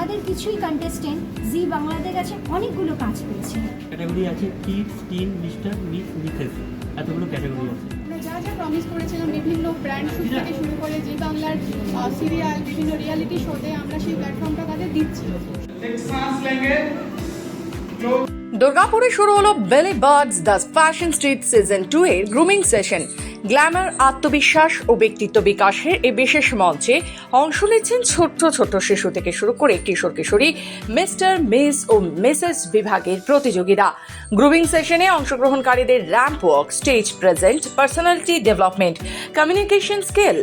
আমাদের কিছুই কন্টেস্টেন্ট জি বাংলাতে গেছে অনেকগুলো কাজ পেয়েছে। ক্যাটাগরি আছে kids, teen, mister, miss, missus, এতগুলো ক্যাটাগরি আছে। আমরা যা যা প্রমিস করেছিলাম বিভিন্ন ব্র্যান্ড শুট থেকে শুরু করে জি বাংলার সিরিয়াল বিভিন্ন রিয়ালিটি শোতে আমরা সেই প্ল্যাটফর্মটা তাদের দিচ্ছি। দুর্গাপুরে শুরু হলো বেলি birds the fashion street season 2 এর গ্রুমিং সেশন। গ্ল্যামার, আত্মবিশ্বাস ও ব্যক্তিত্ব বিকাশের এই বিশেষ মঞ্চে অংশ নিচ্ছেন ছোট্ট ছোট্ট শিশু থেকে শুরু করে কিশোর কিশোরী, মিস্টার, মিস ও মিসেস বিভাগের প্রতিযোগীরা। গ্রুমিং সেশনে অংশগ্রহণকারীদের ramp walk, stage present, personality development, communication skill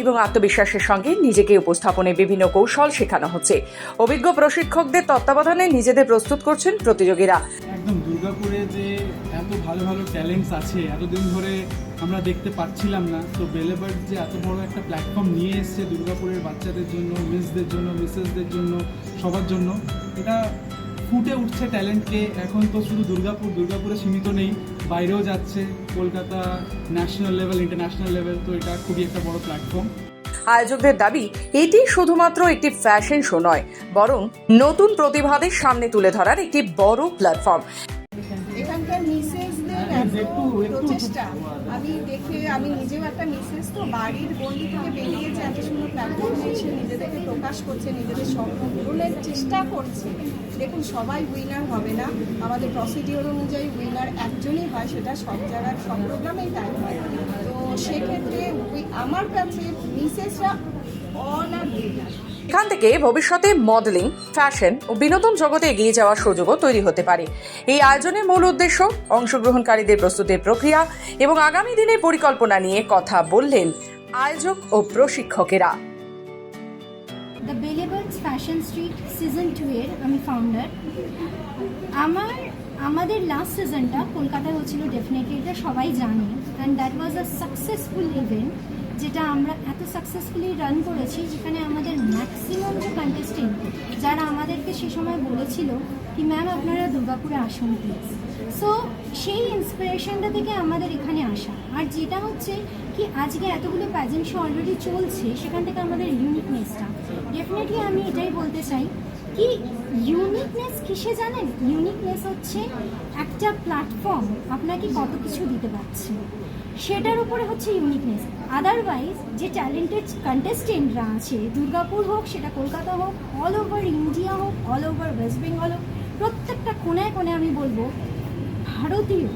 এবং আত্মবিশ্বাসের সঙ্গে নিজেকে উপস্থাপনে বিভিন্ন কৌশল শেখানো হচ্ছে। অভিজ্ঞ প্রশিক্ষকদের তত্ত্বাবধানে নিজেদের প্রস্তুত করছেন প্রতিযোগীরা। একদম দুর্গাপুরে যে এত ভালো ভালো ট্যালেন্টস আছে এতদিন ধরে আমরা দেখতে পাচ্ছিলাম না, তো বেলি বার্ডস যে এত বড় একটা প্ল্যাটফর্ম নিয়ে এসছে দুর্গাপুরের বাচ্চাদের জন্য, মিসদের জন্য, মিসেসদের জন্য, সবার জন্য, এটা ফুটে উঠছে ট্যালেন্টকে। এখন তো শুধু দুর্গাপুরে সীমিত নেই, বাইরেও যাচ্ছে, Kolkata, national level, international level, তো এটা খুবই একটা বড় প্ল্যাটফর্ম। আয়োজকদের দাবি এটি শুধুমাত্র একটি ফ্যাশন শো নয়, বরং নতুন প্রতিভাদের সামনে তুলে ধরার একটি বড় প্ল্যাটফর্ম। এখানকার মিসেসদের এত প্রচেষ্টা আমি নিজেও একটা মিসেস, তো বাড়ির গণ্ডি থেকে বেরিয়ে যে এত সুন্দর প্ল্যাটফর্মে এসে নিজেদেরকে প্রকাশ করছে, নিজেদের স্বপ্ন পূরণের চেষ্টা করছে। দেখুন, সবাই উইনার হবে না, আমাদের প্রসিডিওর অনুযায়ী উইনার একজনই হয়, সেটা সব জায়গার সব প্রোগ্রামেই তাই হয়। তো সেক্ষেত্রে আমার কাছে মিসেসরা অল আর উইনার। এখান থেকে ভবিষ্যতে মডেলিং, ফ্যাশন ও বিনোদন জগতে এগিয়ে যাওয়ার সুযোগও তৈরি হতে পারে। এই আয়োজনের মূল উদ্দেশ্য অংশগ্রহণকারীদের প্রস্তুতির প্রক্রিয়া এবং আগামী দিনের পরিকল্পনা নিয়ে কথা বললেন আয়োজক ও প্রশিক্ষকেরা। দ্য বেলি বার্ডস ফ্যাশন স্ট্রিট সিজন 2 এর আমি ফাউন্ডার। আমাদের লাস্ট সিজনটা কলকাতায় হচ্ছিল, ডেফিনেটলি এটা সবাই জানে, and that was a successful event, যেটা আমরা এত সাকসেসফুলি রান করেছি, যেখানে আমাদের ম্যাক্সিমাম যে কন্টেস্টেন্ট যারা আমাদেরকে সে সময় বলেছিল কি ম্যাম আপনারা দুর্গাপুরে আসুন প্লিজ। সো সেই ইন্সপিরেশনটা থেকে আমাদের এখানে আসা। আর যেটা হচ্ছে কি আজকে এতগুলো প্যাজেন্ট শো অলরেডি চলছে, সেখান থেকে আমাদের ইউনিকনেসটা ডেফিনেটলি আমি এটাই বলতে চাই কি ইউনিকনেস কিসে জানেন? ইউনিকনেস হচ্ছে একটা প্ল্যাটফর্ম আপনাকে কত কিছু দিতে পারছে, সেটার উপরে হচ্ছে ইউনিকনেস। আদারওয়াইজ যে ট্যালেন্টেড কন্টেস্টেন্টরা আছে, দুর্গাপুর হোক, সেটা কলকাতা হোক, অল ওভার ইন্ডিয়া হোক, অল ওভার ওয়েস্ট বেঙ্গল হোক, প্রত্যেকটা কোণায় কোণে আমি বলবো ভারতীয়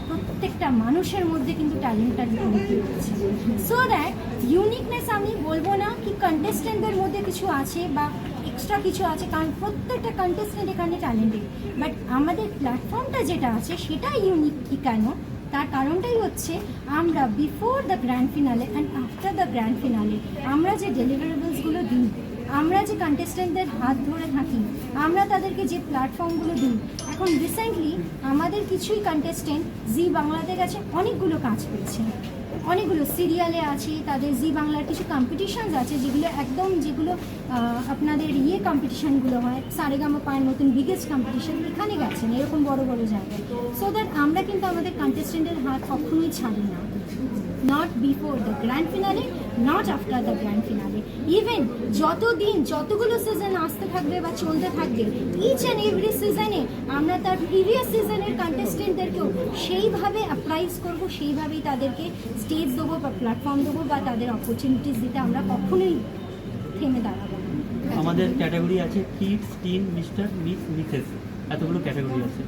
প্রত্যেকটা মানুষের মধ্যে কিন্তু ট্যালেন্টটা লুকিয়ে রয়েছে। সো দ্যাট ইউনিকনেস আমি বলবো না কি কন্টেস্টেন্টদের মধ্যে কিছু আছে বা এক্সট্রা কিছু আছে, কারণ প্রত্যেকটা কন্টেস্টেন্ট এখানে ট্যালেন্টেড, বাট আমাদের প্ল্যাটফর্মটা যেটা আছে সেটা ইউনিক। কি কেন? তার কারণটাই হচ্ছে আমরা before the grand finale and after the grand finale আমরা যে ডেলিভারেবলসগুলো দিই, আমরা যে কন্টেস্টেন্টদের হাত ধরে থাকি, আমরা তাদেরকে যে প্ল্যাটফর্মগুলো দিই। এখন রিসেন্টলি আমাদের কিছুই কন্টেস্টেন্ট জি বাংলাতে গেছে অনেকগুলো কাজ পেয়েছে, অনেকগুলো সিরিয়ালে আছে, তাদের জি বাংলার কিছু কম্পিটিশানস আছে, যেগুলো আপনাদের কম্পিটিশানগুলো হয়, সারেগামা পায়ের মতন বিগেস্ট কম্পিটিশান, এখানে গেছেন এরকম বড় বড় জায়গায়। সো দ্যাট আমরা কিন্তু আমাদের কন্টেস্টেন্টের হাত কখনোই ছাড়ি না, not before the grand finale, not after the grand finale. Even যতগুলো সিজন আসতে থাকবে বা চলতে থাকবে, ইচ অ্যান্ড এভরি সিজনে আমরা তার প্রিভিয়াস সিজনের কন্টেস্টেন্টদেরকেও সেইভাবে অ্যাপ্রাইজ করবো, সেইভাবেই তাদেরকে স্টেজ দেবো বা প্ল্যাটফর্ম দেবো বা তাদের অপরচুনিটিস দিতে আমরা কখনোই থেমে দাঁড়াবো না। আমাদের ক্যাটাগরি আছে kids, teen, mister, miss, missus, এতগুলো ক্যাটাগরি আছে।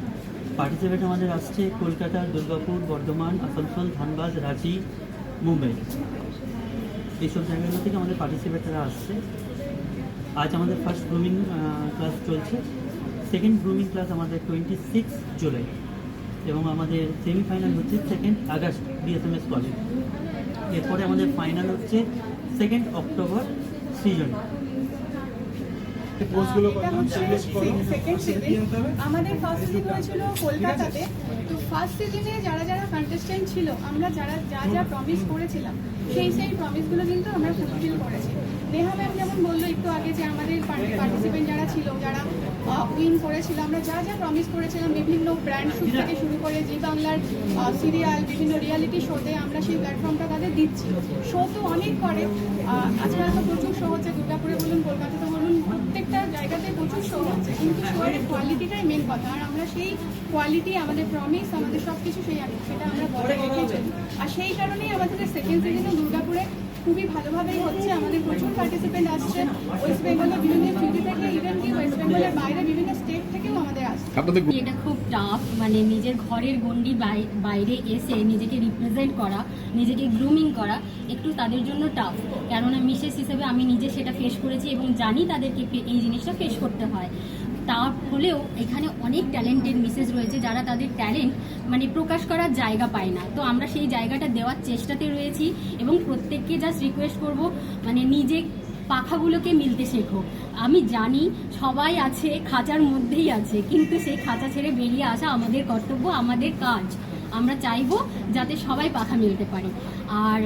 পার্টিসিপেট আমাদের আসছে কলকাতা, দুর্গাপুর, বর্ধমান, আসানসোল, ধানবাদ, রাঁচি, মুম্বাই, এইসব জায়গাগুলো থেকে আমাদের পার্টিসিপেটরা আসছে। আজ আমাদের ফার্স্ট গ্রুমিং ক্লাস চলছে, সেকেন্ড গ্রুমিং ক্লাস আমাদের 26 জুলাই, এবং আমাদের সেমিফাইনাল হচ্ছে 2 আগস্ট BSMS কলেজ। এরপরে আমাদের ফাইনাল হচ্ছে 2 অক্টোবর সৃজনী। আমাদের ফার্স্ট সিজন হয়েছিল কলকাতাতে। তো ফার্স্ট সিজনে যারা যারা কন্টেস্টেন্ট ছিল, আমরা যা প্রমিস করেছিলাম সেই প্রমিসগুলো কিন্তু আমরা ফুলফিল করেছি। নেহা ম্যাম যেমন বললো একটু আগে যে আমাদের পার্টিসিপেন্ট যারা ছিল, যারা উইন করেছিল, আমরা যা প্রমিস করেছিলাম বিভিন্ন ব্র্যান্ড শুট থেকে শুরু করে জি বাংলার সিরিয়াল বিভিন্ন রিয়ালিটি শোতে আমরা সেই প্ল্যাটফর্মটা তাদের দিচ্ছি। শো তো অনেক করে, আজকাল তো প্রচুর শো হচ্ছে, দুর্গাপুরে বলুন, কলকাতাতে বলুন, প্রত্যেকটা জায়গাতে কিন্তু শোয়ের কোয়ালিটিটাই মেন কথা, আর আমরা সেই কোয়ালিটি, আমাদের প্রমিস, আমাদের সব কিছু সেটা আমরা বজায় রেখেই চলি। আর সেই কারণেই আমাদের সেকেন্ড সিজনও দুর্গাপুরে খুবই ভালোভাবেই হচ্ছে। আমাদের প্রচুর পার্টিসিপেন্ট আসছে ওয়েস্ট বেঙ্গলের বিভিন্ন সিটি থেকে, ইভেন কি ওয়েস্ট বেঙ্গলের বাইরে বিভিন্ন স্টেট থেকেও আমাদের আসছে। এটা খুব টাফ, মানে নিজের ঘরের গণ্ডি বাইরে এসে নিজেকে রিপ্রেজেন্ট করা, নিজেকে গ্রুমিং করা একটু তাদের জন্য টাফ। কেননা মিসেস হিসেবে আমি নিজে সেটা ফেস করেছি এবং জানি তাদেরকে এই জিনিসটা ফেস করতে হয়। তা হলেও এখানে অনেক ট্যালেন্টেড মিসেস রয়েছে যারা তাদের ট্যালেন্ট মানে প্রকাশ করার জায়গা পায় না। তো আমরা সেই জায়গাটা দেওয়ার চেষ্টাতে রয়েছি এবং প্রত্যেককে জাস্ট রিকোয়েস্ট করব, মানে নিজে পাখাগুলোকে মিলতে শেখো। আমি জানি সবাই আছে, খাঁচার মধ্যেই আছে, কিন্তু সেই খাঁচা ছেড়ে বেরিয়ে আসা আমাদের কর্তব্য, আমাদের কাজ। আমরা চাইবো যাতে সবাই পাখা মিলতে পারে। আর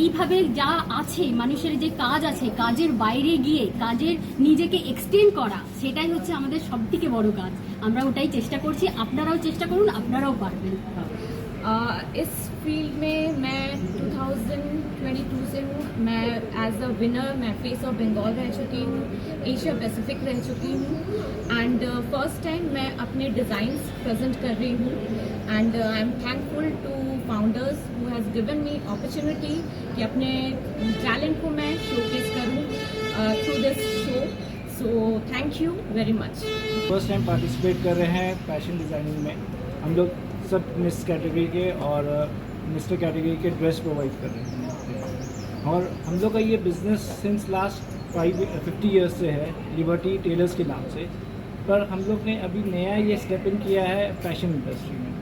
এইভাবে যা আছে, মানুষের যে কাজ আছে, কাজের বাইরে গিয়ে কাজের নিজেকে এক্সটেন্ড করা, সেটাই হচ্ছে আমাদের সবথেকে বড় কাজ। আমরা ওটাই চেষ্টা করছি, আপনারাও চেষ্টা করুন, আপনারাও পারবেন। इस फील्ड में मैं 2022 से हूँ। मैं एज अ विनर मैं फेस ऑफ बंगाल रह चुकी हूँ, एशिया पैसिफिक रह चुकी हूँ, एंड फर्स्ट टाइम मैं अपने डिज़ाइंस प्रेजेंट कर रही हूँ। And I am thankful to founders who has given me opportunity कि अपने टैलेंट को मैं शोकेस करूँ through this show. So thank you very much. First time participate कर रहे हैं फैशन डिज़ाइनिंग में। हम लोग सब मिस कैटेगरी के और मिस्टर कैटेगरी के ड्रेस प्रोवाइड कर रहे हैं, और हम लोग का ये बिज़नेस सिंस लास्ट 50 ईयर्स से है, लिबर्टी टेलर्स के नाम से। पर हम लोग ने अभी नया ये स्टेप इन किया है फैशन इंडस्ट्री में।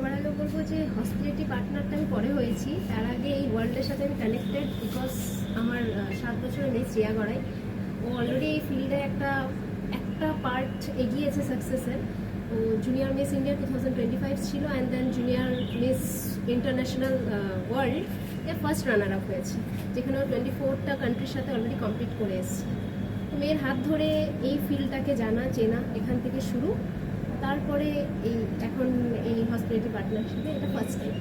বড়ালো বলবো যে হসপিটালিটি পার্টনারটা আমি পরে হয়েছি, তার আগে এই ওয়ার্ল্ডের সাথে আমি কানেক্টেড, বিকজ আমার 7 বছরের মেয়ে শ্রেয়া গড়াই, ও অলরেডি এই ফিল্ডে একটা পার্ট এগিয়েছে সাকসেসের। ও জুনিয়র মিস ইন্ডিয়া 2025 ছিল, and then junior miss international world এর ফার্স্ট রানার আপ হয়েছে, যেখানে ও 24টা কান্ট্রির সাথে অলরেডি কমপ্লিট করে এসেছে। তো মেয়ের হাত ধরে এই ফিল্ডটাকে জানা চেনা এখান থেকে শুরু, তারপরে এখন এই হসপিটালিটি পার্টনারশিপে এটা ফার্স্ট টাইম।